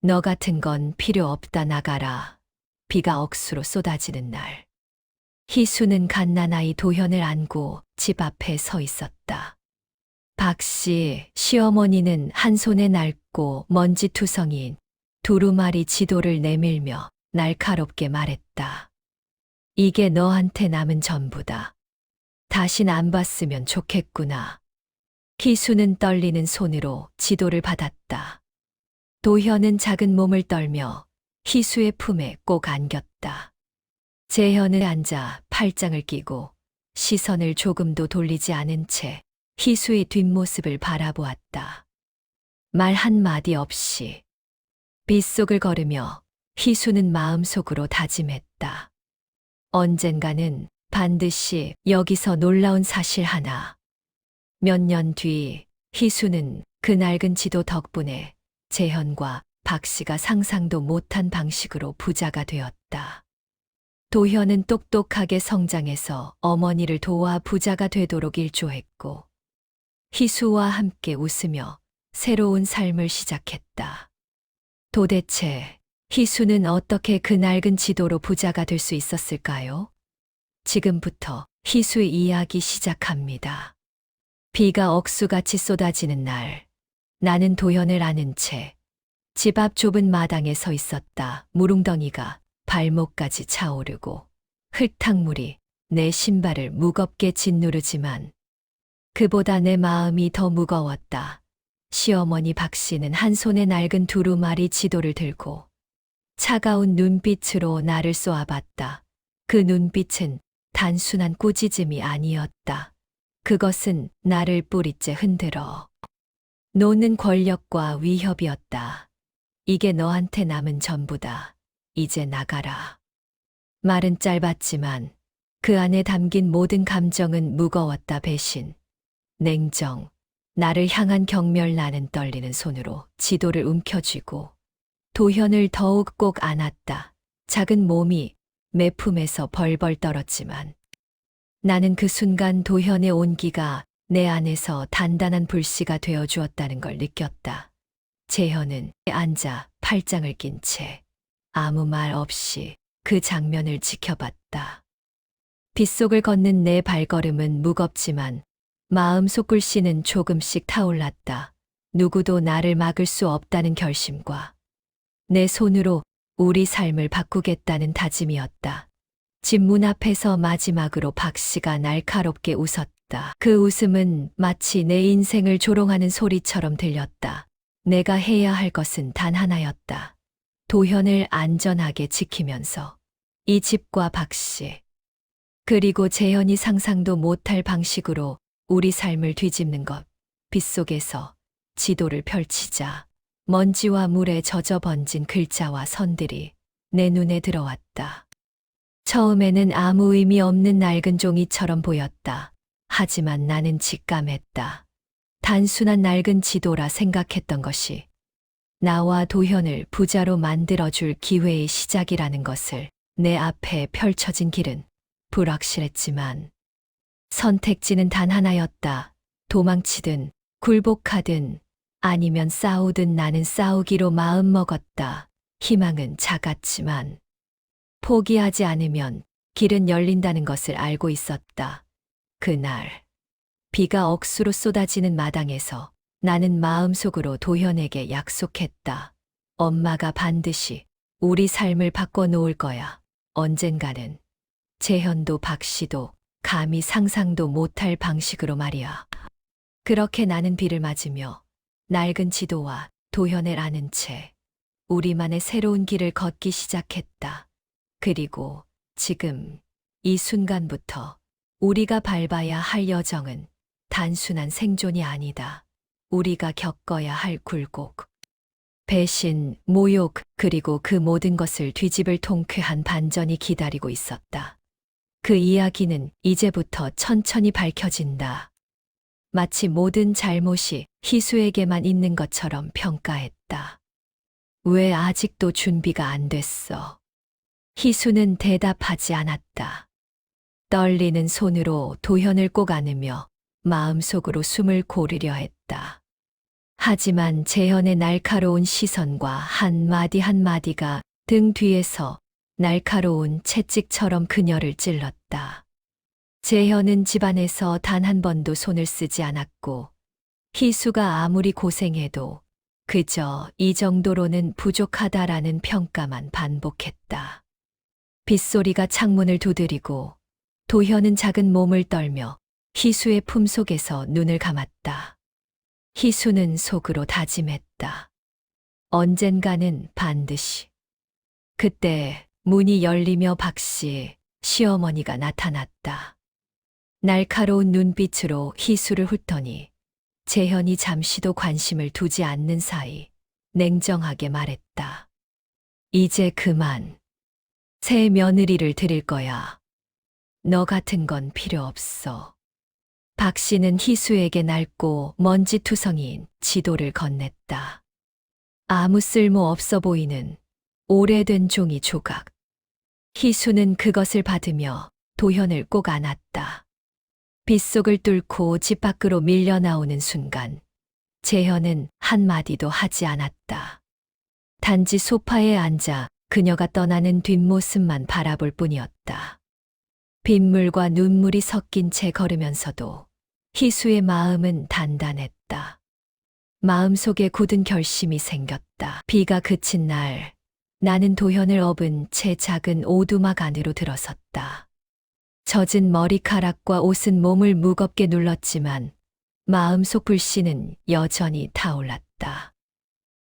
너 같은 건 필요 없다 나가라. 비가 억수로 쏟아지는 날. 희수는 갓난아이 도현을 안고 집 앞에 서 있었다. 박씨, 시어머니는 한 손에 낡고 먼지투성이인 두루마리 지도를 내밀며 날카롭게 말했다. 이게 너한테 남은 전부다. 다신 안 봤으면 좋겠구나. 희수는 떨리는 손으로 지도를 받았다. 도현은 작은 몸을 떨며 희수의 품에 꼭 안겼다. 재현은 앉아 팔짱을 끼고 시선을 조금도 돌리지 않은 채 희수의 뒷모습을 바라보았다. 말 한마디 없이 빗속을 걸으며 희수는 마음속으로 다짐했다. 언젠가는 반드시 여기서 놀라운 사실 하나. 몇 년 뒤 희수는 그 낡은 지도 덕분에 재현과 박씨가 상상도 못한 방식으로 부자가 되었다. 도현은 똑똑하게 성장해서 어머니를 도와 부자가 되도록 일조했고, 희수와 함께 웃으며 새로운 삶을 시작했다. 도대체 희수는 어떻게 그 낡은 지도로 부자가 될 수 있었을까요? 지금부터 희수의 이야기 시작합니다. 비가 억수같이 쏟아지는 날, 나는 도현을 안은 채 집 앞 좁은 마당에 서 있었다. 물웅덩이가 발목까지 차오르고 흙탕물이 내 신발을 무겁게 짓누르지만 그보다 내 마음이 더 무거웠다. 시어머니 박씨는 한 손에 낡은 두루마리 지도를 들고 차가운 눈빛으로 나를 쏘아봤다. 그 눈빛은 단순한 꾸짖음이 아니었다. 그것은 나를 뿌리째 흔들어 놓는 권력과 위협이었다. 이게 너한테 남은 전부다. 이제 나가라. 말은 짧았지만 그 안에 담긴 모든 감정은 무거웠다. 배신, 냉정, 나를 향한 경멸. 나는 떨리는 손으로 지도를 움켜쥐고 도현을 더욱 꼭 안았다. 작은 몸이 매 품에서 벌벌 떨었지만 나는 그 순간 도현의 온기가 내 안에서 단단한 불씨가 되어 주었다는 걸 느꼈다. 재현은 앉아 팔짱을 낀 채 아무 말 없이 그 장면을 지켜봤다. 빗속을 걷는 내 발걸음은 무겁지만 마음속 불씨는 조금씩 타올랐다. 누구도 나를 막을 수 없다는 결심과 내 손으로 우리 삶을 바꾸겠다는 다짐이었다. 집 문 앞에서 마지막으로 박씨가 날카롭게 웃었다. 그 웃음은 마치 내 인생을 조롱하는 소리처럼 들렸다. 내가 해야 할 것은 단 하나였다. 도현을 안전하게 지키면서 이 집과 박씨, 그리고 재현이 상상도 못할 방식으로 우리 삶을 뒤집는 것. 빗속에서 지도를 펼치자 먼지와 물에 젖어 번진 글자와 선들이 내 눈에 들어왔다. 처음에는 아무 의미 없는 낡은 종이처럼 보였다. 하지만 나는 직감했다. 단순한 낡은 지도라 생각했던 것이 나와 도현을 부자로 만들어줄 기회의 시작이라는 것을. 내 앞에 펼쳐진 길은 불확실했지만 선택지는 단 하나였다. 도망치든 굴복하든 아니면 싸우든 나는 싸우기로 마음먹었다. 희망은 작았지만 포기하지 않으면 길은 열린다는 것을 알고 있었다. 그날 비가 억수로 쏟아지는 마당에서 나는 마음속으로 도현에게 약속했다. 엄마가 반드시 우리 삶을 바꿔놓을 거야. 언젠가는. 재현도 박씨도 감히 상상도 못할 방식으로 말이야. 그렇게 나는 비를 맞으며 낡은 지도와 도현을 아는 채 우리만의 새로운 길을 걷기 시작했다. 그리고 지금 이 순간부터 우리가 밟아야 할 여정은 단순한 생존이 아니다. 우리가 겪어야 할 굴곡, 배신, 모욕, 그리고 그 모든 것을 뒤집을 통쾌한 반전이 기다리고 있었다. 그 이야기는 이제부터 천천히 밝혀진다. 마치 모든 잘못이 희수에게만 있는 것처럼 평가했다. 왜 아직도 준비가 안 됐어? 희수는 대답하지 않았다. 떨리는 손으로 도현을 꼭 안으며 마음속으로 숨을 고르려 했다. 하지만 재현의 날카로운 시선과 한마디 한마디가 등 뒤에서 날카로운 채찍처럼 그녀를 찔렀다. 재현은 집안에서 단 한 번도 손을 쓰지 않았고 희수가 아무리 고생해도 그저 이 정도로는 부족하다라는 평가만 반복했다. 빗소리가 창문을 두드리고 도현은 작은 몸을 떨며 희수의 품속에서 눈을 감았다. 희수는 속으로 다짐했다. 언젠가는 반드시. 그때 문이 열리며 박씨, 시어머니가 나타났다. 날카로운 눈빛으로 희수를 훑더니 재현이 잠시도 관심을 두지 않는 사이 냉정하게 말했다. 이제 그만. 새 며느리를 드릴 거야. 너 같은 건 필요 없어. 박 씨는 희수에게 낡고 먼지투성이인 지도를 건넸다. 아무 쓸모 없어 보이는 오래된 종이 조각. 희수는 그것을 받으며 도현을 꼭 안았다. 빗속을 뚫고 집 밖으로 밀려 나오는 순간 재현은 한마디도 하지 않았다. 단지 소파에 앉아 그녀가 떠나는 뒷모습만 바라볼 뿐이었다. 빗물과 눈물이 섞인 채 걸으면서도 희수의 마음은 단단했다. 마음속에 굳은 결심이 생겼다. 비가 그친 날, 나는 도현을 업은 채 작은 오두막 안으로 들어섰다. 젖은 머리카락과 옷은 몸을 무겁게 눌렀지만 마음속 불씨는 여전히 타올랐다.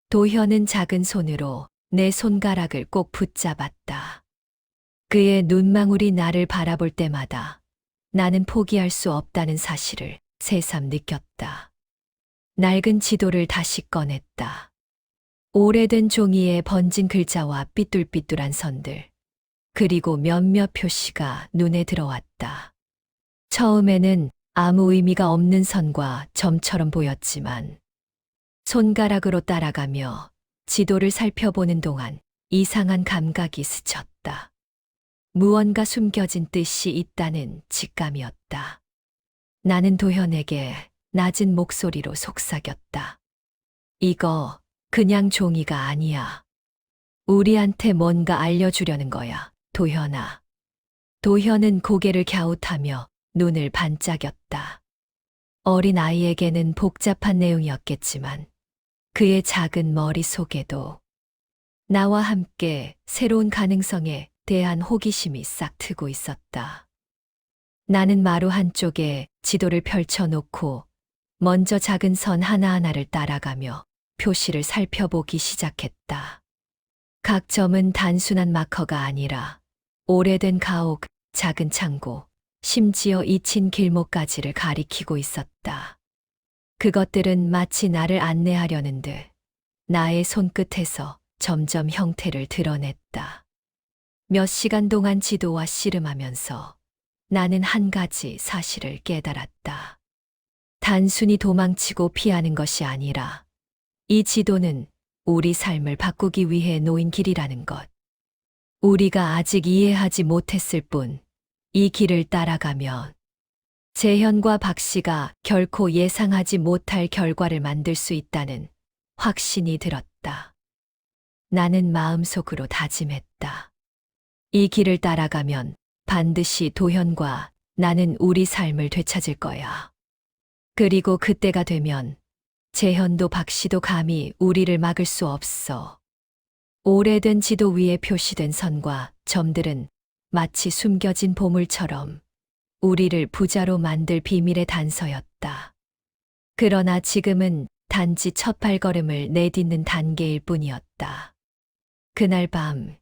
도현은 작은 손으로 내 손가락을 꼭 붙잡았다. 그의 눈망울이 나를 바라볼 때마다 나는 포기할 수 없다는 사실을 새삼 느꼈다. 낡은 지도를 다시 꺼냈다. 오래된 종이에 번진 글자와 삐뚤삐뚤한 선들, 그리고 몇몇 표시가 눈에 들어왔다. 처음에는 아무 의미가 없는 선과 점처럼 보였지만 손가락으로 따라가며 지도를 살펴보는 동안 이상한 감각이 스쳤다. 무언가 숨겨진 뜻이 있다는 직감이었다. 나는 도현에게 낮은 목소리로 속삭였다. 이거 그냥 종이가 아니야. 우리한테 뭔가 알려주려는 거야, 도현아. 도현은 고개를 갸웃하며 눈을 반짝였다. 어린 아이에게는 복잡한 내용이었겠지만 그의 작은 머릿속에도 나와 함께 새로운 가능성에 대한 호기심이 싹 트고 있었다. 나는 마루 한쪽에 지도를 펼쳐놓고 먼저 작은 선 하나하나를 따라가며 표시를 살펴보기 시작했다. 각 점은 단순한 마커가 아니라 오래된 가옥, 작은 창고, 심지어 잊힌 길목까지를 가리키고 있었다. 그것들은 마치 나를 안내하려는 듯 나의 손끝에서 점점 형태를 드러냈다. 몇 시간 동안 지도와 씨름하면서 나는 한 가지 사실을 깨달았다. 단순히 도망치고 피하는 것이 아니라 이 지도는 우리 삶을 바꾸기 위해 놓인 길이라는 것. 우리가 아직 이해하지 못했을 뿐 이 길을 따라가면 재현과 박 씨가 결코 예상하지 못할 결과를 만들 수 있다는 확신이 들었다. 나는 마음속으로 다짐했다. 이 길을 따라가면 반드시 도현과 나는 우리 삶을 되찾을 거야. 그리고 그때가 되면 재현도 박 씨도 감히 우리를 막을 수 없어. 오래된 지도 위에 표시된 선과 점들은 마치 숨겨진 보물처럼 우리를 부자로 만들 비밀의 단서였다. 그러나 지금은 단지 첫 발걸음을 내딛는 단계일 뿐이었다. 그날 밤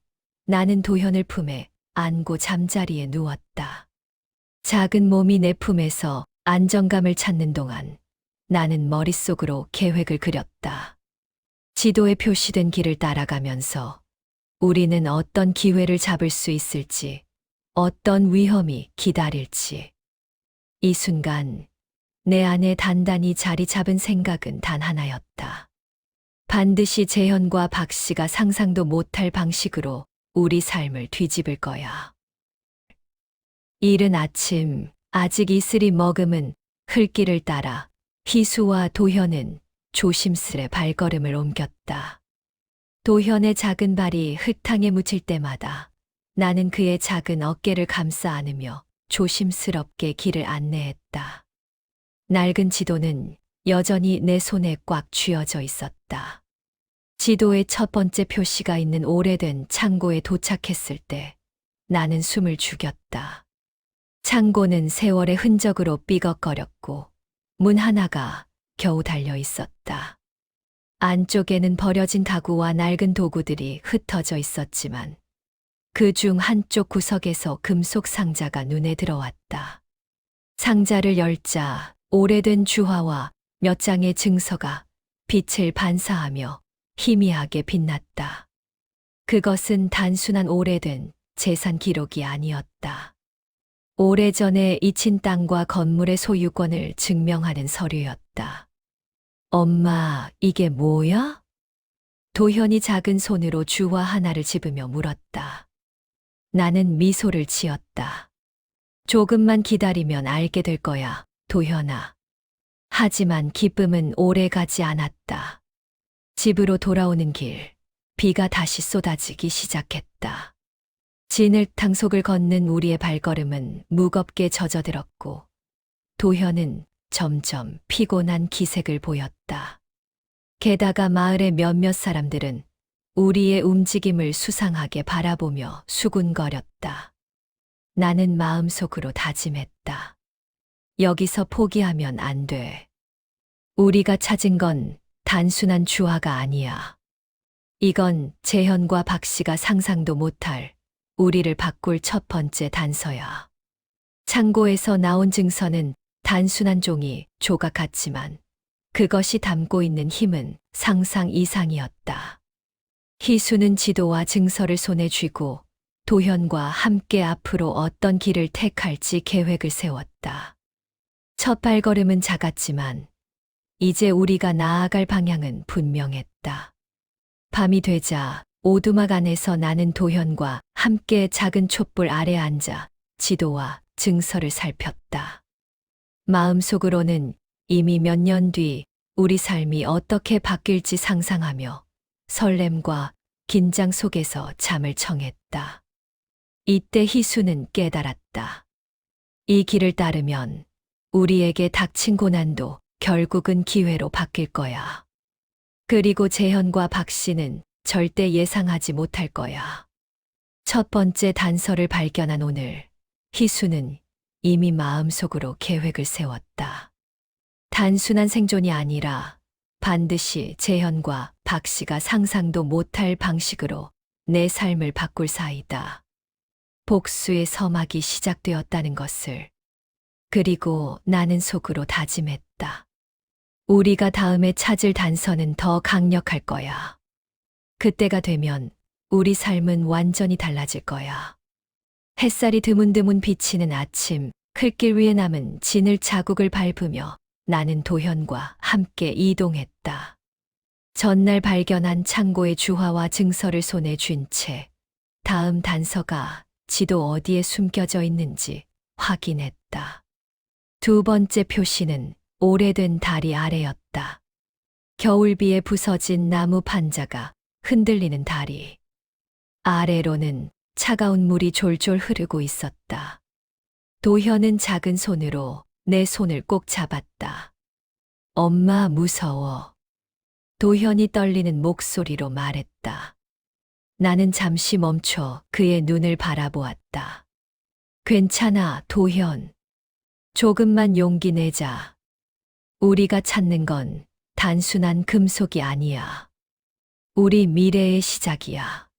나는 도현을 품에 안고 잠자리에 누웠다. 작은 몸이 내 품에서 안정감을 찾는 동안 나는 머릿속으로 계획을 그렸다. 지도에 표시된 길을 따라가면서 우리는 어떤 기회를 잡을 수 있을지, 어떤 위험이 기다릴지. 이 순간 내 안에 단단히 자리 잡은 생각은 단 하나였다. 반드시 재현과 박 씨가 상상도 못할 방식으로 우리 삶을 뒤집을 거야. 이른 아침, 아직 이슬이 머금은 흘길을 따라 희수와 도현은 조심스레 발걸음을 옮겼다. 도현의 작은 발이 흙탕에 묻힐 때마다 나는 그의 작은 어깨를 감싸 안으며 조심스럽게 길을 안내했다. 낡은 지도는 여전히 내 손에 꽉 쥐어져 있었다. 지도의 첫 번째 표시가 있는 오래된 창고에 도착했을 때 나는 숨을 죽였다. 창고는 세월의 흔적으로 삐걱거렸고 문 하나가 겨우 달려 있었다. 안쪽에는 버려진 가구와 낡은 도구들이 흩어져 있었지만 그 중 한쪽 구석에서 금속 상자가 눈에 들어왔다. 상자를 열자 오래된 주화와 몇 장의 증서가 빛을 반사하며 희미하게 빛났다. 그것은 단순한 오래된 재산 기록이 아니었다. 오래전에 잊힌 땅과 건물의 소유권을 증명하는 서류였다. 엄마, 이게 뭐야? 도현이 작은 손으로 주화 하나를 집으며 물었다. 나는 미소를 지었다. 조금만 기다리면 알게 될 거야, 도현아. 하지만 기쁨은 오래 가지 않았다. 집으로 돌아오는 길, 비가 다시 쏟아지기 시작했다. 진흙탕 속을 걷는 우리의 발걸음은 무겁게 젖어들었고 도현은 점점 피곤한 기색을 보였다. 게다가 마을의 몇몇 사람들은 우리의 움직임을 수상하게 바라보며 수군거렸다. 나는 마음속으로 다짐했다. 여기서 포기하면 안 돼. 우리가 찾은 건 단순한 주화가 아니야. 이건 재현과 박 씨가 상상도 못할 우리를 바꿀 첫 번째 단서야. 창고에서 나온 증서는 단순한 종이 조각 같지만 그것이 담고 있는 힘은 상상 이상이었다. 희수는 지도와 증서를 손에 쥐고 도현과 함께 앞으로 어떤 길을 택할지 계획을 세웠다. 첫 발걸음은 작았지만 이제 우리가 나아갈 방향은 분명했다. 밤이 되자 오두막 안에서 나는 도현과 함께 작은 촛불 아래 앉아 지도와 증서를 살폈다. 마음속으로는 이미 몇 년 뒤 우리 삶이 어떻게 바뀔지 상상하며 설렘과 긴장 속에서 잠을 청했다. 이때 희수는 깨달았다. 이 길을 따르면 우리에게 닥친 고난도 결국은 기회로 바뀔 거야. 그리고 재현과 박 씨는 절대 예상하지 못할 거야. 첫 번째 단서를 발견한 오늘, 희수는 이미 마음속으로 계획을 세웠다. 단순한 생존이 아니라 반드시 재현과 박 씨가 상상도 못할 방식으로 내 삶을 바꿀 사이다. 복수의 서막이 시작되었다는 것을. 그리고 나는 속으로 다짐했다. 우리가 다음에 찾을 단서는 더 강력할 거야. 그때가 되면 우리 삶은 완전히 달라질 거야. 햇살이 드문드문 비치는 아침, 클길 위에 남은 진을 자국을 밟으며 나는 도현과 함께 이동했다. 전날 발견한 창고의 주화와 증서를 손에 쥔 채 다음 단서가 지도 어디에 숨겨져 있는지 확인했다. 두 번째 표시는 오래된 다리 아래였다. 겨울비에 부서진 나무 판자가 흔들리는 다리. 아래로는 차가운 물이 졸졸 흐르고 있었다. 도현은 작은 손으로 내 손을 꼭 잡았다. 엄마 무서워. 도현이 떨리는 목소리로 말했다. 나는 잠시 멈춰 그의 눈을 바라보았다. 괜찮아, 도현. 조금만 용기 내자. 우리가 찾는 건 단순한 금속이 아니야. 우리 미래의 시작이야.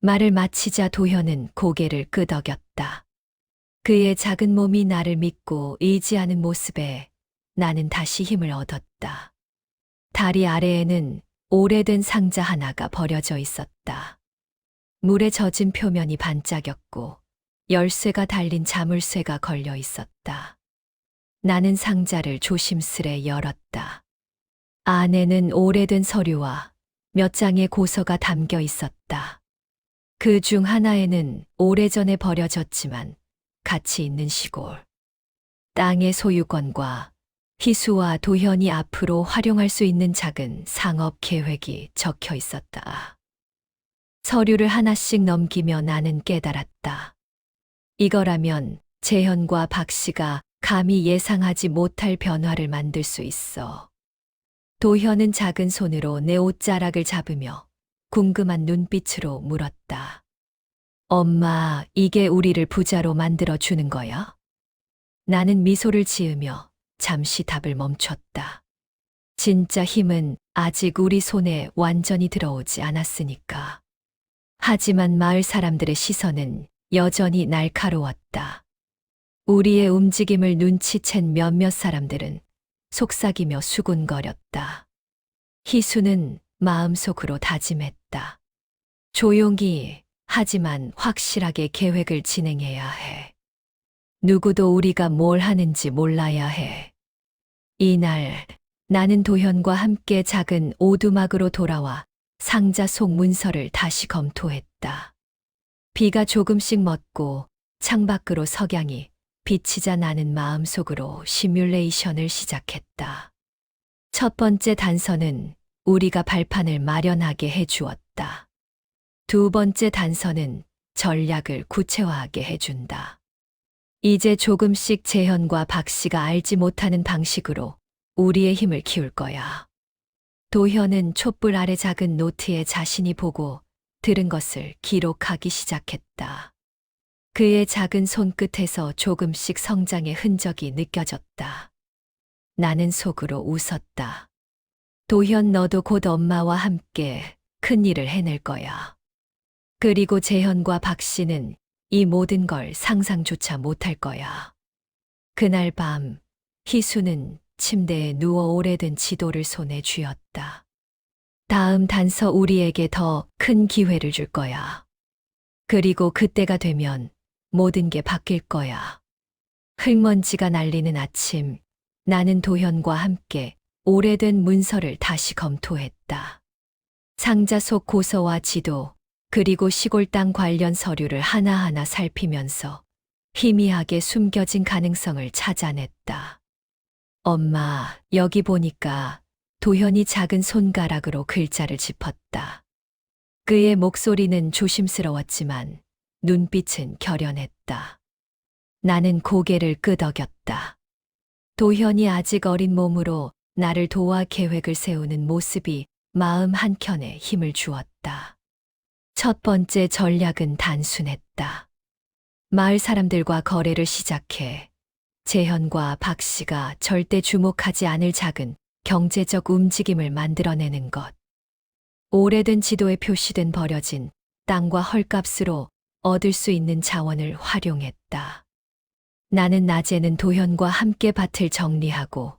말을 마치자 도현은 고개를 끄덕였다. 그의 작은 몸이 나를 믿고 의지하는 모습에 나는 다시 힘을 얻었다. 다리 아래에는 오래된 상자 하나가 버려져 있었다. 물에 젖은 표면이 반짝였고 열쇠가 달린 자물쇠가 걸려 있었다. 나는 상자를 조심스레 열었다. 안에는 오래된 서류와 몇 장의 고서가 담겨 있었다. 그 중 하나에는 오래전에 버려졌지만 가치 있는 시골, 땅의 소유권과 희수와 도현이 앞으로 활용할 수 있는 작은 상업 계획이 적혀 있었다. 서류를 하나씩 넘기며 나는 깨달았다. 이거라면 재현과 박 씨가 감히 예상하지 못할 변화를 만들 수 있어. 도현은 작은 손으로 내 옷자락을 잡으며 궁금한 눈빛으로 물었다. 엄마, 이게 우리를 부자로 만들어 주는 거야? 나는 미소를 지으며 잠시 답을 멈췄다. 진짜 힘은 아직 우리 손에 완전히 들어오지 않았으니까. 하지만 마을 사람들의 시선은 여전히 날카로웠다. 우리의 움직임을 눈치챈 몇몇 사람들은 속삭이며 수군거렸다. 희수는 마음속으로 다짐했다. 조용히, 하지만 확실하게 계획을 진행해야 해. 누구도 우리가 뭘 하는지 몰라야 해. 이날 나는 도현과 함께 작은 오두막으로 돌아와 상자 속 문서를 다시 검토했다. 비가 조금씩 멎고 창밖으로 석양이 비치자 나는 마음속으로 시뮬레이션을 시작했다. 첫 번째 단서는 우리가 발판을 마련하게 해주었다. 두 번째 단서는 전략을 구체화하게 해준다. 이제 조금씩 재현과 박 씨가 알지 못하는 방식으로 우리의 힘을 키울 거야. 도현은 촛불 아래 작은 노트에 자신이 보고 들은 것을 기록하기 시작했다. 그의 작은 손끝에서 조금씩 성장의 흔적이 느껴졌다. 나는 속으로 웃었다. 도현, 너도 곧 엄마와 함께 큰 일을 해낼 거야. 그리고 재현과 박 씨는 이 모든 걸 상상조차 못할 거야. 그날 밤 희수는 침대에 누워 오래된 지도를 손에 쥐었다. 다음 단서, 우리에게 더 큰 기회를 줄 거야. 그리고 그때가 되면 모든 게 바뀔 거야. 흙먼지가 날리는 아침, 나는 도현과 함께 오래된 문서를 다시 검토했다. 상자 속 고서와 지도, 그리고 시골 땅 관련 서류를 하나하나 살피면서 희미하게 숨겨진 가능성을 찾아냈다. 엄마, 여기 보니까. 도현이 작은 손가락으로 글자를 짚었다. 그의 목소리는 조심스러웠지만 눈빛은 결연했다. 나는 고개를 끄덕였다. 도현이 아직 어린 몸으로 나를 도와 계획을 세우는 모습이 마음 한켠에 힘을 주었다. 첫 번째 전략은 단순했다. 마을 사람들과 거래를 시작해 재현과 박 씨가 절대 주목하지 않을 작은 경제적 움직임을 만들어내는 것. 오래된 지도에 표시된 버려진 땅과 헐값으로 얻을 수 있는 자원을 활용했다. 나는 낮에는 도현과 함께 밭을 정리하고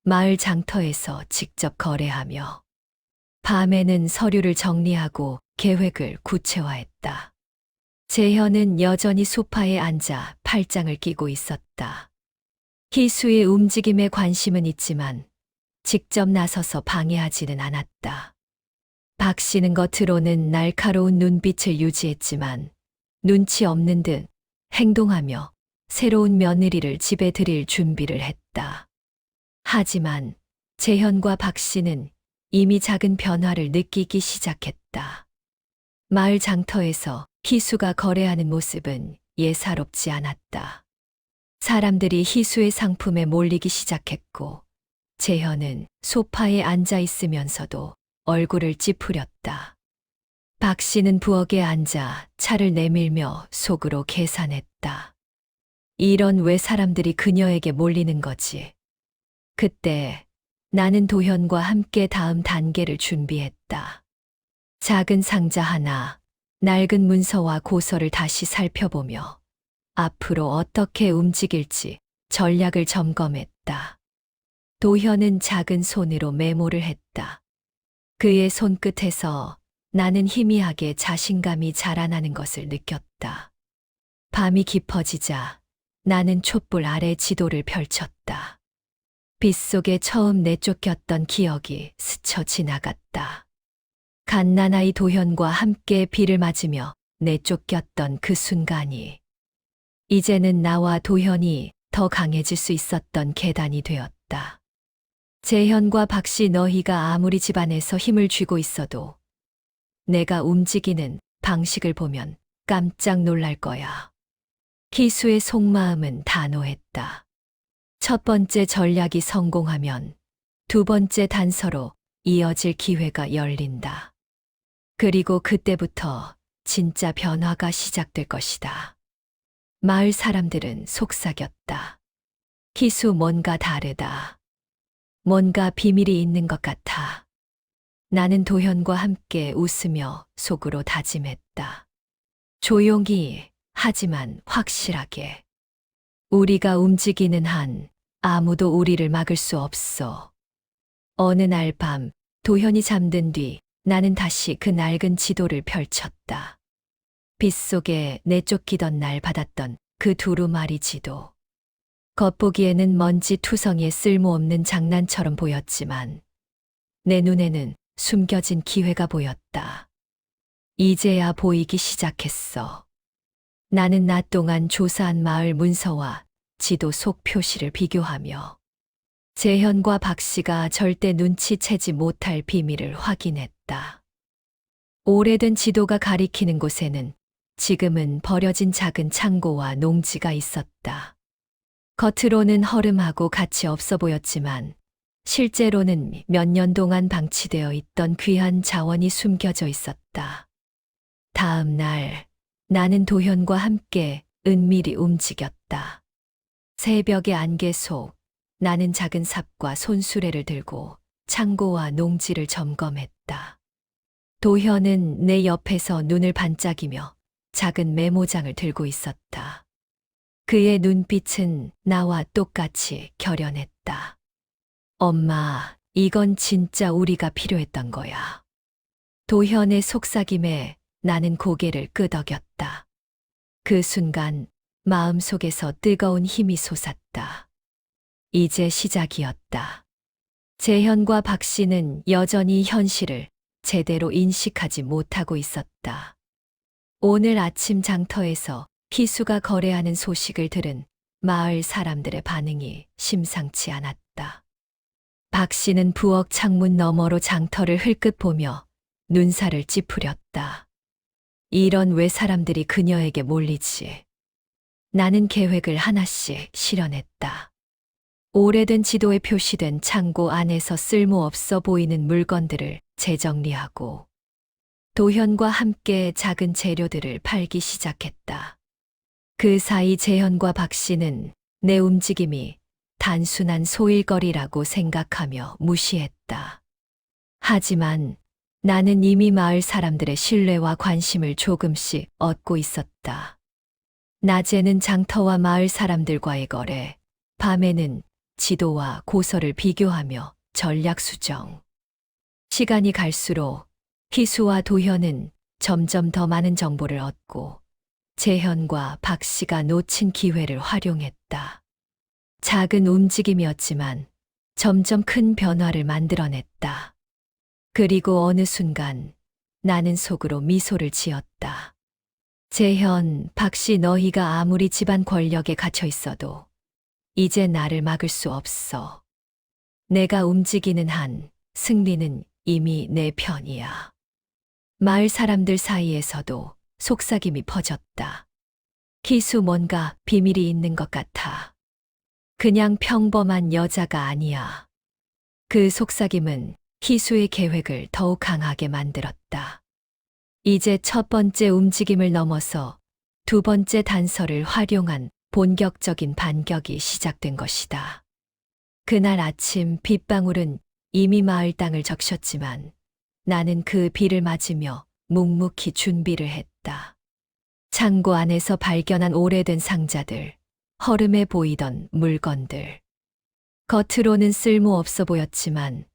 마을 장터에서 직접 거래하며 밤에는 서류를 정리하고 계획을 구체화했다. 재현은 여전히 소파에 앉아 팔짱을 끼고 있었다. 희수의 움직임에 관심은 있지만 직접 나서서 방해하지는 않았다. 박 씨는 겉으로는 날카로운 눈빛을 유지했지만 눈치 없는 듯 행동하며 새로운 며느리를 집에 들일 준비를 했다. 하지만 재현과 박 씨는 이미 작은 변화를 느끼기 시작했다. 마을 장터에서 희수가 거래하는 모습은 예사롭지 않았다. 사람들이 희수의 상품에 몰리기 시작했고 재현은 소파에 앉아 있으면서도 얼굴을 찌푸렸다. 박 씨는 부엌에 앉아 차를 내밀며 속으로 계산했다. 이런, 왜 사람들이 그녀에게 몰리는 거지? 그때 나는 도현과 함께 다음 단계를 준비했다. 작은 상자 하나, 낡은 문서와 고서를 다시 살펴보며 앞으로 어떻게 움직일지 전략을 점검했다. 도현은 작은 손으로 메모를 했다. 그의 손끝에서 나는 희미하게 자신감이 자라나는 것을 느꼈다. 밤이 깊어지자 나는 촛불 아래 지도를 펼쳤다. 빗속에 처음 내쫓겼던 기억이 스쳐 지나갔다. 갓난아이 도현과 함께 비를 맞으며 내쫓겼던 그 순간이 이제는 나와 도현이 더 강해질 수 있었던 계단이 되었다. 재현과 박씨 너희가 아무리 집안에서 힘을 쥐고 있어도 내가 움직이는 방식을 보면 깜짝 놀랄 거야. 기수의 속마음은 단호했다. 첫 번째 전략이 성공하면 두 번째 단서로 이어질 기회가 열린다. 그리고 그때부터 진짜 변화가 시작될 것이다. 마을 사람들은 속삭였다. 기수 뭔가 다르다. 뭔가 비밀이 있는 것 같아. 나는 도현과 함께 웃으며 속으로 다짐했다. 조용히, 하지만 확실하게. 우리가 움직이는 한 아무도 우리를 막을 수 없어. 어느 날 밤 도현이 잠든 뒤 나는 다시 그 낡은 지도를 펼쳤다. 빗속에 내쫓기던 날 받았던 그 두루마리 지도. 겉보기에는 먼지 투성이의 쓸모없는 장난처럼 보였지만 내 눈에는 숨겨진 기회가 보였다. 이제야 보이기 시작했어. 나는 낮 동안 조사한 마을 문서와 지도 속 표시를 비교하며 재현과 박씨가 절대 눈치채지 못할 비밀을 확인했다. 오래된 지도가 가리키는 곳에는 지금은 버려진 작은 창고와 농지가 있었다. 겉으로는 허름하고 가치 없어 보였지만 실제로는 몇 년 동안 방치되어 있던 귀한 자원이 숨겨져 있었다. 다음 날 나는 도현과 함께 은밀히 움직였다. 새벽의 안개 속 나는 작은 삽과 손수레를 들고 창고와 농지를 점검했다. 도현은 내 옆에서 눈을 반짝이며 작은 메모장을 들고 있었다. 그의 눈빛은 나와 똑같이 결연했다. 엄마, 이건 진짜 우리가 필요했던 거야. 도현의 속삭임에 나는 고개를 끄덕였다. 그 순간 마음속에서 뜨거운 힘이 솟았다. 이제 시작이었다. 재현과 박씨는 여전히 현실을 제대로 인식하지 못하고 있었다. 오늘 아침 장터에서 희수가 거래하는 소식을 들은 마을 사람들의 반응이 심상치 않았다. 박씨는 부엌 창문 너머로 장터를 흘끗 보며 눈살을 찌푸렸다. 이런 왜 사람들이 그녀에게 몰리지? 나는 계획을 하나씩 실현했다. 오래된 지도에 표시된 창고 안에서 쓸모없어 보이는 물건들을 재정리하고 도현과 함께 작은 재료들을 팔기 시작했다. 그 사이 재현과 박씨는 내 움직임이 단순한 소일거리라고 생각하며 무시했다. 하지만 나는 이미 마을 사람들의 신뢰와 관심을 조금씩 얻고 있었다. 낮에는 장터와 마을 사람들과의 거래, 밤에는 지도와 고서를 비교하며 전략 수정. 시간이 갈수록 희수와 도현은 점점 더 많은 정보를 얻고 재현과 박씨가 놓친 기회를 활용했다. 작은 움직임이었지만 점점 큰 변화를 만들어냈다. 그리고 어느 순간 나는 속으로 미소를 지었다. 재현, 박씨 너희가 아무리 집안 권력에 갇혀 있어도 이제 나를 막을 수 없어. 내가 움직이는 한 승리는 이미 내 편이야. 마을 사람들 사이에서도 속삭임이 퍼졌다. 희수 뭔가 비밀이 있는 것 같아. 그냥 평범한 여자가 아니야. 그 속삭임은 희수의 계획을 더욱 강하게 만들었다. 이제 첫 번째 움직임을 넘어서 두 번째 단서를 활용한 본격적인 반격이 시작된 것이다. 그날 아침 빗방울은 이미 마을 땅을 적셨지만 나는 그 비를 맞으며 묵묵히 준비를 했다. 창고 안에서 발견한 오래된 상자들, 허름해 보이던 물건들. 겉으로는 쓸모없어 보였지만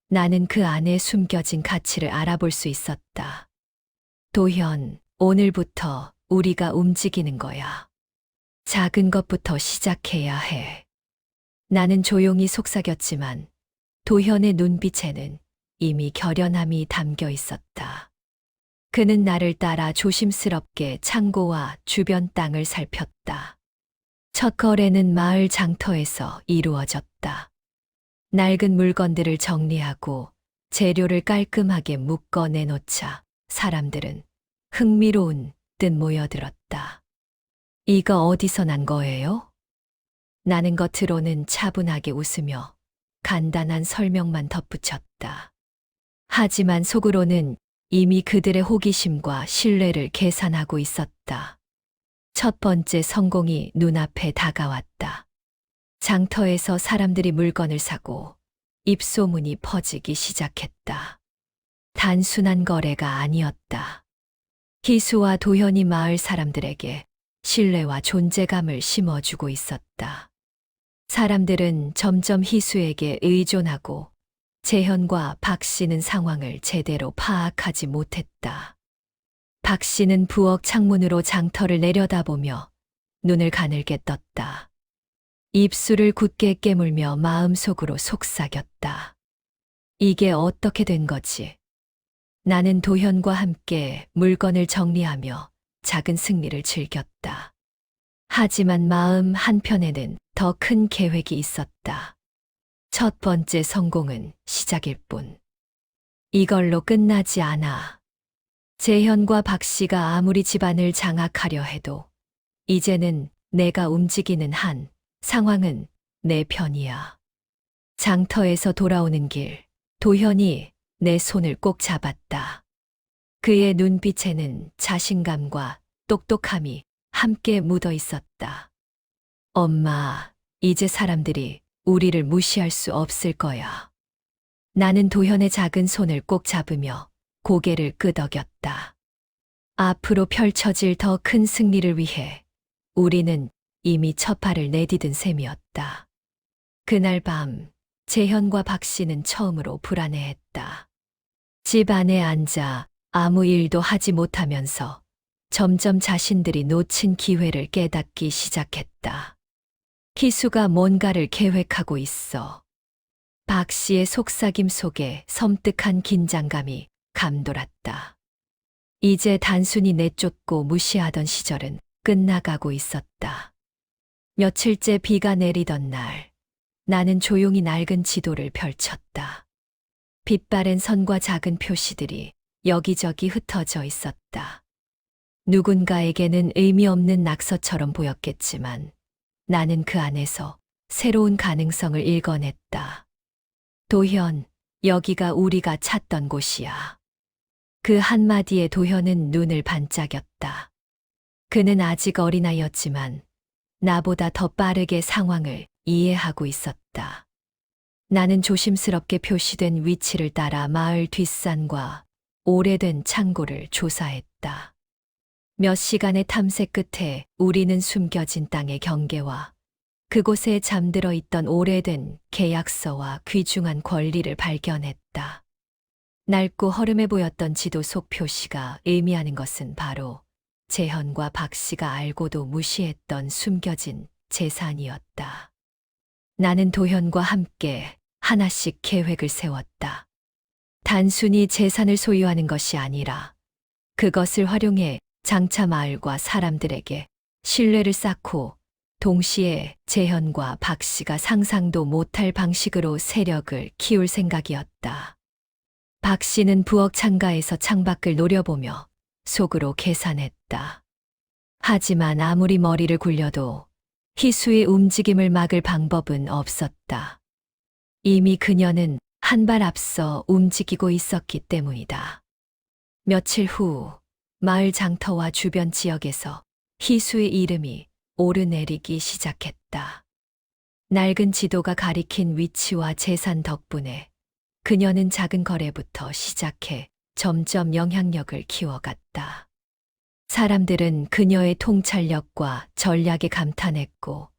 나는 그 안에 숨겨진 가치를 알아볼 수 있었다. 도현, 오늘부터 우리가 움직이는 거야. 작은 것부터 시작해야 해. 나는 조용히 속삭였지만 도현의 눈빛에는 이미 결연함이 담겨 있었다. 그는 나를 따라 조심스럽게 창고와 주변 땅을 살폈다. 첫 거래는 마을 장터에서 이루어졌다. 낡은 물건들을 정리하고 재료를 깔끔하게 묶어 내놓자 사람들은 흥미로운 듯 모여들었다. 이거 어디서 난 거예요? 나는 겉으로는 차분하게 웃으며 간단한 설명만 덧붙였다. 하지만 속으로는 이미 그들의 호기심과 신뢰를 계산하고 있었다. 첫 번째 성공이 눈앞에 다가왔다. 장터에서 사람들이 물건을 사고 입소문이 퍼지기 시작했다. 단순한 거래가 아니었다. 희수와 도현이 마을 사람들에게 신뢰와 존재감을 심어주고 있었다. 사람들은 점점 희수에게 의존하고 재현과 박 씨는 상황을 제대로 파악하지 못했다. 박 씨는 부엌 창문으로 장터를 내려다보며 눈을 가늘게 떴다. 입술을 굳게 깨물며 마음속으로 속삭였다. 이게 어떻게 된 거지? 나는 도현과 함께 물건을 정리하며 작은 승리를 즐겼다. 하지만 마음 한편에는 더 큰 계획이 있었다. 첫 번째 성공은 시작일 뿐. 이걸로 끝나지 않아. 재현과 박 씨가 아무리 집안을 장악하려 해도 이제는 내가 움직이는 한 상황은 내 편이야. 장터에서 돌아오는 길, 도현이 내 손을 꼭 잡았다. 그의 눈빛에는 자신감과 똑똑함이 함께 묻어 있었다. 엄마, 이제 사람들이 우리를 무시할 수 없을 거야. 나는 도현의 작은 손을 꼭 잡으며 고개를 끄덕였다. 앞으로 펼쳐질 더 큰 승리를 위해 우리는 이미 첫 발을 내디딘 셈이었다. 그날 밤 재현과 박 씨는 처음으로 불안해했다. 집 안에 앉아 아무 일도 하지 못하면서 점점 자신들이 놓친 기회를 깨닫기 시작했다. 희수가 뭔가를 계획하고 있어. 박 씨의 속삭임 속에 섬뜩한 긴장감이 감돌았다. 이제 단순히 내쫓고 무시하던 시절은 끝나가고 있었다. 며칠째 비가 내리던 날, 나는 조용히 낡은 지도를 펼쳤다. 빛바랜 선과 작은 표시들이 여기저기 흩어져 있었다. 누군가에게는 의미 없는 낙서처럼 보였겠지만 나는 그 안에서 새로운 가능성을 읽어냈다. 도현, 여기가 우리가 찾던 곳이야. 그 한마디에 도현은 눈을 반짝였다. 그는 아직 어린아이였지만 나보다 더 빠르게 상황을 이해하고 있었다. 나는 조심스럽게 표시된 위치를 따라 마을 뒷산과 오래된 창고를 조사했다. 몇 시간의 탐색 끝에 우리는 숨겨진 땅의 경계와 그곳에 잠들어 있던 오래된 계약서와 귀중한 권리를 발견했다. 낡고 허름해 보였던 지도 속 표시가 의미하는 것은 바로 재현과 박 씨가 알고도 무시했던 숨겨진 재산이었다. 나는 도현과 함께 하나씩 계획을 세웠다. 단순히 재산을 소유하는 것이 아니라 그것을 활용해 장차 마을과 사람들에게 신뢰를 쌓고 동시에 재현과 박 씨가 상상도 못할 방식으로 세력을 키울 생각이었다. 박 씨는 부엌 창가에서 창밖을 노려보며 속으로 계산했다. 하지만 아무리 머리를 굴려도 희수의 움직임을 막을 방법은 없었다. 이미 그녀는 한 발 앞서 움직이고 있었기 때문이다. 며칠 후 마을 장터와 주변 지역에서 희수의 이름이 오르내리기 시작했다. 낡은 지도가 가리킨 위치와 재산 덕분에 그녀는 작은 거래부터 시작해 점점 영향력을 키워갔다. 사람들은 그녀의 통찰력과 전략에 감탄했고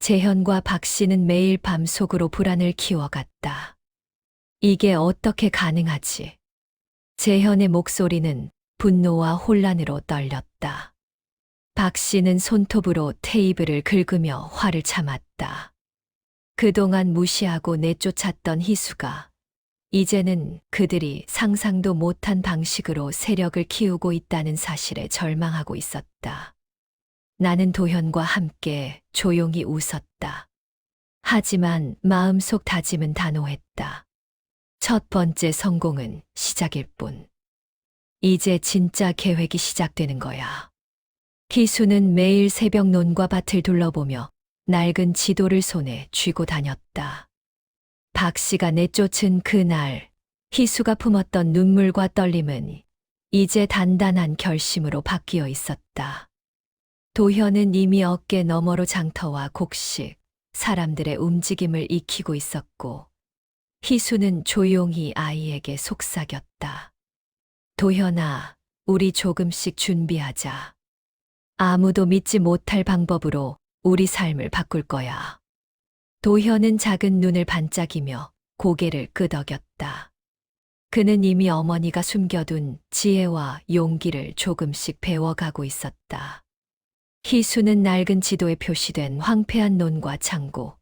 재현과 박 씨는 매일 밤속으로 불안을 키워갔다. 이게 어떻게 가능하지? 재현의 목소리는 분노와 혼란으로 떨렸다. 박 씨는 손톱으로 테이블을 긁으며 화를 참았다. 그동안 무시하고 내쫓았던 희수가 이제는 그들이 상상도 못한 방식으로 세력을 키우고 있다는 사실에 절망하고 있었다. 나는 도현과 함께 조용히 웃었다. 하지만 마음속 다짐은 단호했다. 첫 번째 성공은 시작일 뿐. 이제 진짜 계획이 시작되는 거야. 희수는 매일 새벽 논과 밭을 둘러보며 낡은 지도를 손에 쥐고 다녔다. 박 씨가 내쫓은 그날, 희수가 품었던 눈물과 떨림은 이제 단단한 결심으로 바뀌어 있었다. 도현은 이미 어깨 너머로 장터와 곡식, 사람들의 움직임을 익히고 있었고, 희수는 조용히 아이에게 속삭였다. 도현아, 우리 조금씩 준비하자. 아무도 믿지 못할 방법으로 우리 삶을 바꿀 거야. 도현은 작은 눈을 반짝이며 고개를 끄덕였다. 그는 이미 어머니가 숨겨둔 지혜와 용기를 조금씩 배워가고 있었다. 희수는 낡은 지도에 표시된 황폐한 논과 창고,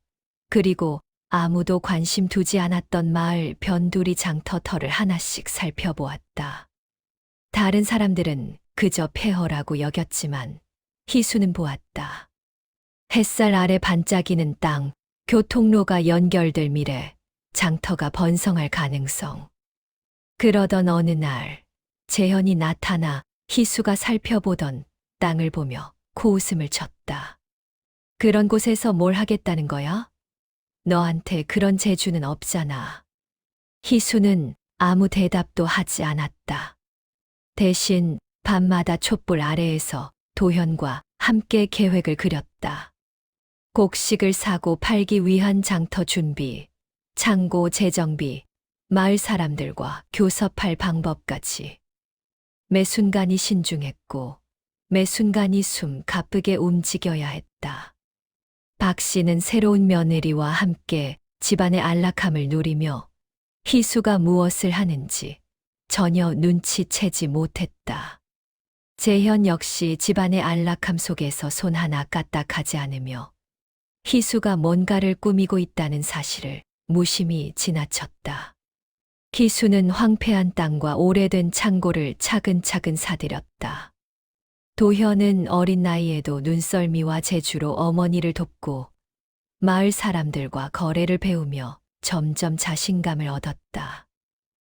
그리고 아무도 관심 두지 않았던 마을 변두리 장터터를 하나씩 살펴보았다. 다른 사람들은 그저 폐허라고 여겼지만 희수는 보았다. 햇살 아래 반짝이는 땅, 교통로가 연결될 미래, 장터가 번성할 가능성. 그러던 어느 날, 재현이 나타나 희수가 살펴보던 땅을 보며 코웃음을 쳤다. 그런 곳에서 뭘 하겠다는 거야? 너한테 그런 재주는 없잖아. 희수는 아무 대답도 하지 않았다. 대신 밤마다 촛불 아래에서 도현과 함께 계획을 그렸다. 곡식을 사고 팔기 위한 장터 준비, 창고 재정비, 마을 사람들과 교섭할 방법까지. 매 순간이 신중했고, 매 순간이 숨 가쁘게 움직여야 했다. 박 씨는 새로운 며느리와 함께 집안의 안락함을 누리며 희수가 무엇을 하는지 전혀 눈치채지 못했다. 재현 역시 집안의 안락함 속에서 손 하나 까딱하지 않으며 희수가 뭔가를 꾸미고 있다는 사실을 무심히 지나쳤다. 희수는 황폐한 땅과 오래된 창고를 차근차근 사들였다. 도현은 어린 나이에도 눈썰미와 재주로 어머니를 돕고 마을 사람들과 거래를 배우며 점점 자신감을 얻었다.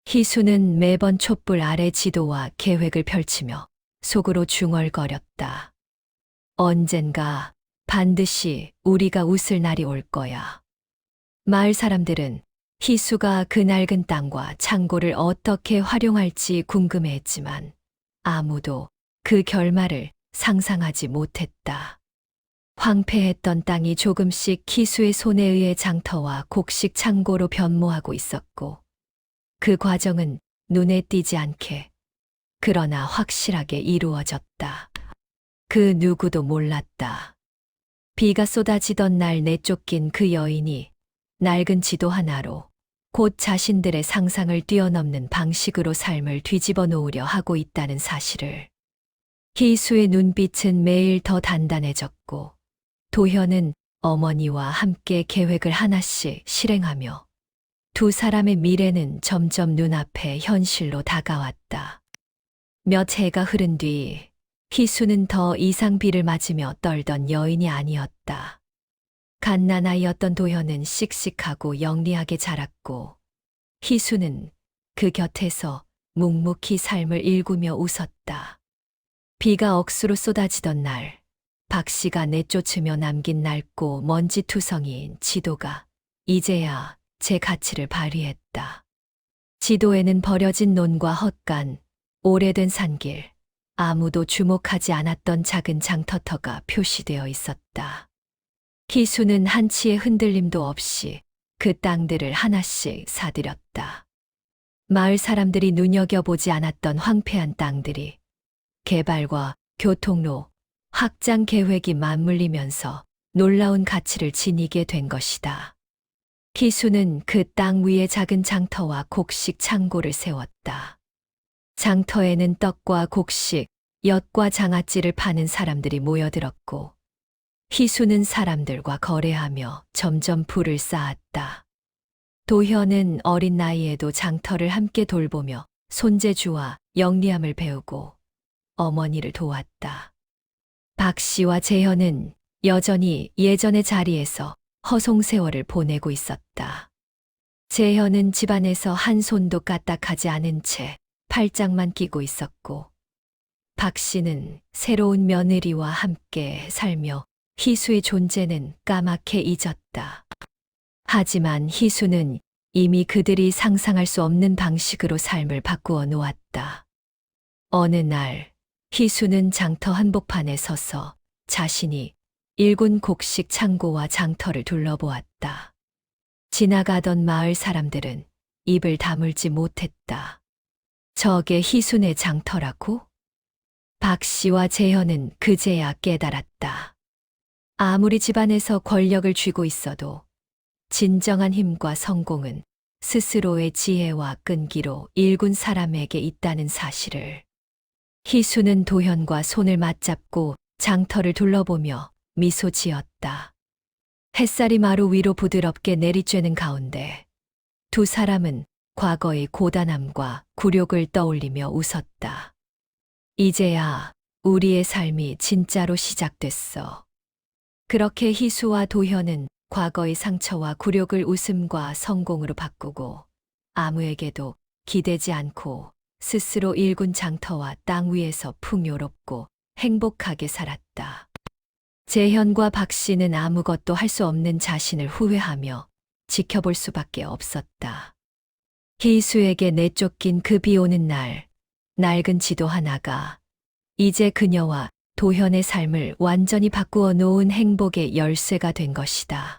희수는 매번 촛불 아래 지도와 계획을 펼치며 속으로 중얼거렸다. 언젠가 반드시 우리가 웃을 날이 올 거야. 마을 사람들은 희수가 그 낡은 땅과 창고를 어떻게 활용할지 궁금해했지만 아무도 그 결말을 상상하지 못했다. 황폐했던 땅이 조금씩 희수의 손에 의해 장터와 곡식 창고로 변모하고 있었고 그 과정은 눈에 띄지 않게 그러나 확실하게 이루어졌다. 그 누구도 몰랐다. 비가 쏟아지던 날 내쫓긴 그 여인이 낡은 지도 하나로 곧 자신들의 상상을 뛰어넘는 방식으로 삶을 뒤집어 놓으려 하고 있다는 사실을. 희수의 눈빛은 매일 더 단단해졌고 도현은 어머니와 함께 계획을 하나씩 실행하며 두 사람의 미래는 점점 눈앞에 현실로 다가왔다. 몇 해가 흐른 뒤 희수는 더 이상 비를 맞으며 떨던 여인이 아니었다. 갓난아이였던 도현은 씩씩하고 영리하게 자랐고 희수는 그 곁에서 묵묵히 삶을 일구며 웃었다. 비가 억수로 쏟아지던 날, 박 씨가 내쫓으며 남긴 낡고 먼지투성이인 지도가 이제야 제 가치를 발휘했다. 지도에는 버려진 논과 헛간, 오래된 산길, 아무도 주목하지 않았던 작은 장터터가 표시되어 있었다. 희수는 한치의 흔들림도 없이 그 땅들을 하나씩 사들였다. 마을 사람들이 눈여겨보지 않았던 황폐한 땅들이 개발과 교통로, 확장 계획이 맞물리면서 놀라운 가치를 지니게 된 것이다. 희수는 그 땅 위에 작은 장터와 곡식 창고를 세웠다. 장터에는 떡과 곡식, 엿과 장아찌를 파는 사람들이 모여들었고 희수는 사람들과 거래하며 점점 부를 쌓았다. 도현은 어린 나이에도 장터를 함께 돌보며 손재주와 영리함을 배우고 어머니를 도왔다. 박 씨와 재현은 여전히 예전의 자리에서 허송세월을 보내고 있었다. 재현은 집안에서 한 손도 까딱하지 않은 채 팔짱만 끼고 있었고, 박 씨는 새로운 며느리와 함께 살며 희수의 존재는 까맣게 잊었다. 하지만 희수는 이미 그들이 상상할 수 없는 방식으로 삶을 바꾸어 놓았다. 어느 날 희수는 장터 한복판에 서서 자신이 일군 곡식 창고와 장터를 둘러보았다. 지나가던 마을 사람들은 입을 다물지 못했다. 저게 희순의 장터라고? 박 씨와 재현은 그제야 깨달았다. 아무리 집안에서 권력을 쥐고 있어도 진정한 힘과 성공은 스스로의 지혜와 끈기로 일군 사람에게 있다는 사실을. 희수는 도현과 손을 맞잡고 장터를 둘러보며 미소 지었다. 햇살이 마루 위로 부드럽게 내리쬐는 가운데 두 사람은 과거의 고단함과 굴욕을 떠올리며 웃었다. 이제야 우리의 삶이 진짜로 시작됐어. 그렇게 희수와 도현은 과거의 상처와 굴욕을 웃음과 성공으로 바꾸고 아무에게도 기대지 않고 스스로 일군 장터와 땅 위에서 풍요롭고 행복하게 살았다. 재현과 박 씨는 아무것도 할 수 없는 자신을 후회하며 지켜볼 수밖에 없었다. 희수에게 내쫓긴 그 비 오는 날, 낡은 지도 하나가 이제 그녀와 도현의 삶을 완전히 바꾸어 놓은 행복의 열쇠가 된 것이다.